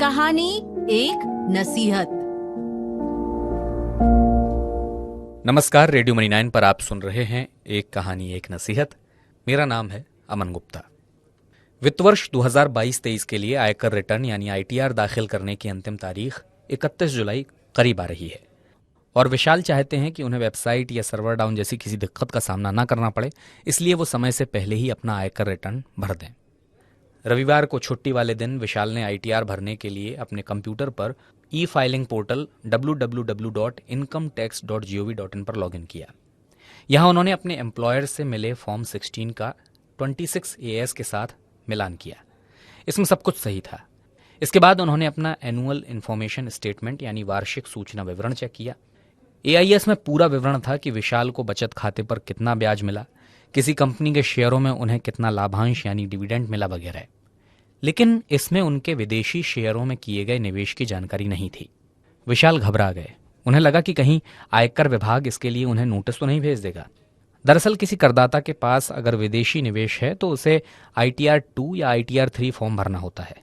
कहानी एक नसीहत। नमस्कार, रेडियो मनी 9 पर आप सुन रहे हैं एक कहानी एक नसीहत। मेरा नाम है अमन गुप्ता। वित्त वर्ष 2022-23 के लिए आयकर रिटर्न यानी आईटीआर दाखिल करने की अंतिम तारीख 31 जुलाई करीब आ रही है और विशाल चाहते हैं कि उन्हें वेबसाइट या सर्वर डाउन जैसी किसी दिक्कत का सामना न करना पड़े, इसलिए वो समय से पहले ही अपना आयकर रिटर्न भर दें। रविवार को छुट्टी वाले दिन विशाल ने आईटीआर भरने के लिए अपने कंप्यूटर पर ई फाइलिंग पोर्टल www.incometax.gov.in पर लॉगिन किया। यहां उन्होंने अपने एम्प्लॉयर से मिले फॉर्म 16 का 26AS के साथ मिलान किया। इसमें सब कुछ सही था। इसके बाद उन्होंने अपना एनुअल इन्फॉर्मेशन स्टेटमेंट यानी वार्षिक सूचना विवरण चेक किया। एआईएस में पूरा विवरण था कि विशाल को बचत खाते पर कितना ब्याज मिला, किसी कंपनी के शेयरों में उन्हें कितना लाभांश यानी डिविडेंड मिला वगैरह। लेकिन इसमें उनके विदेशी शेयरों में किए गए निवेश की जानकारी नहीं थी। विशाल घबरा गए। उन्हें लगा कि कहीं आयकर विभाग इसके लिए उन्हें नोटिस तो नहीं भेज देगा। दरअसल किसी करदाता के पास अगर विदेशी निवेश है तो उसे ITR 2 या ITR 3 फॉर्म भरना होता है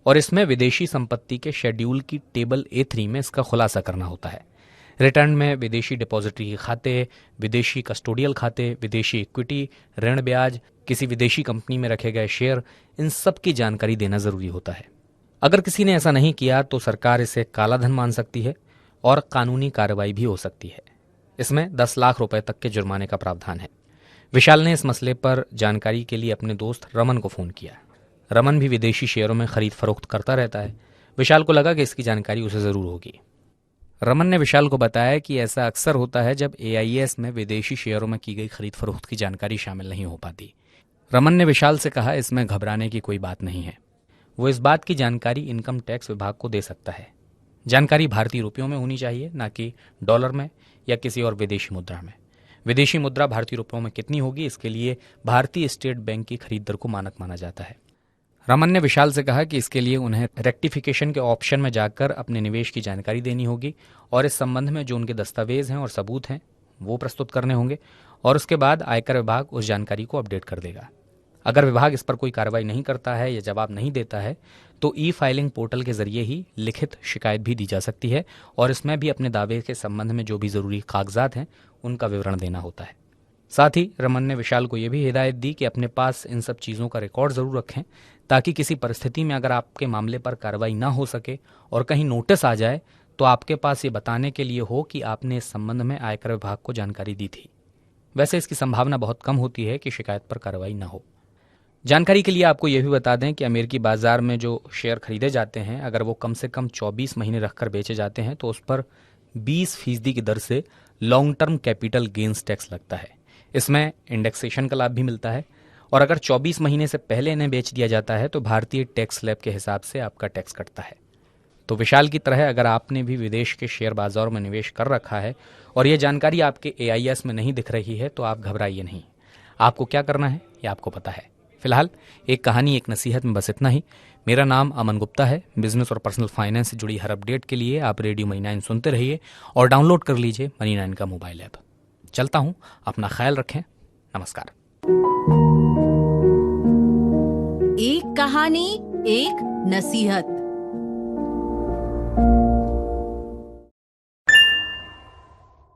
और इसमें विदेशी संपत्ति के शेड्यूल की टेबल A3 में इसका खुलासा करना होता है। रिटर्न में विदेशी डिपॉजिटरी के खाते, विदेशी कस्टोडियल खाते, विदेशी इक्विटी, ऋण ब्याज, किसी विदेशी कंपनी में रखे गए शेयर, इन सब की जानकारी देना जरूरी होता है। अगर किसी ने ऐसा नहीं किया तो सरकार इसे कालाधन मान सकती है और कानूनी कार्रवाई भी हो सकती है। इसमें 10 लाख रुपए तक के जुर्माने का प्रावधान है। विशाल ने इस मसले पर जानकारी के लिए अपने दोस्त रमन को फोन किया। रमन भी विदेशी शेयरों में खरीद फरोख्त करता रहता है। विशाल को लगा कि इसकी जानकारी उसे जरूर होगी। रमन ने विशाल को बताया कि ऐसा अक्सर होता है जब एआईएस में विदेशी शेयरों में की गई खरीद फरोख्त की जानकारी शामिल नहीं हो पाती। रमन ने विशाल से कहा, इसमें घबराने की कोई बात नहीं है। वो इस बात की जानकारी इनकम टैक्स विभाग को दे सकता है। जानकारी भारतीय रुपयों में होनी चाहिए, ना कि डॉलर में या किसी और विदेशी मुद्रा में। विदेशी मुद्रा भारतीय रुपयों में कितनी होगी, इसके लिए भारतीय स्टेट बैंक की खरीद दर को मानक माना जाता है। रमन ने विशाल से कहा कि इसके लिए उन्हें रेक्टिफिकेशन के ऑप्शन में जाकर अपने निवेश की जानकारी देनी होगी और इस संबंध में जो उनके दस्तावेज हैं और सबूत हैं वो प्रस्तुत करने होंगे और उसके बाद आयकर विभाग उस जानकारी को अपडेट कर देगा। अगर विभाग इस पर कोई कार्रवाई नहीं करता है या जवाब नहीं देता है तो ई फाइलिंग पोर्टल के जरिए ही लिखित शिकायत भी दी जा सकती है और इसमें भी अपने दावे के संबंध में जो भी जरूरी कागजात हैं उनका विवरण देना होता है। साथ ही रमन ने विशाल को यह भी हिदायत दी कि अपने पास इन सब चीज़ों का रिकॉर्ड जरूर रखें ताकि किसी परिस्थिति में अगर आपके मामले पर कार्रवाई ना हो सके और कहीं नोटिस आ जाए तो आपके पास ये बताने के लिए हो कि आपने इस संबंध में आयकर विभाग को जानकारी दी थी। वैसे इसकी संभावना बहुत कम होती है कि शिकायत पर कार्रवाई न हो। जानकारी के लिए आपको यह भी बता दें कि अमेरिकी बाजार में जो शेयर खरीदे जाते हैं अगर वो कम से कम 24 महीने रखकर बेचे जाते हैं तो उस पर 20% की दर से long term capital gains tax लगता है। इसमें इंडेक्सेशन का लाभ भी मिलता है और अगर 24 महीने से पहले इन्हें बेच दिया जाता है तो भारतीय टैक्स स्लैब के हिसाब से आपका टैक्स कटता है। तो विशाल की तरह अगर आपने भी विदेश के शेयर बाजार में निवेश कर रखा है और यह जानकारी आपके एआईएस में नहीं दिख रही है तो आप घबराइए नहीं। आपको क्या करना है ये आपको पता है। फिलहाल एक कहानी एक नसीहत में बस इतना ही। मेरा नाम अमन गुप्ता है। बिजनेस और पर्सनल फाइनेंस से जुड़ी हर अपडेट के लिए आप रेडियो मनी 9 सुनते रहिए और डाउनलोड कर लीजिए मनी 9 का मोबाइल ऐप। चलता हूं, अपना ख्याल रखें। नमस्कार। एक कहानी एक नसीहत।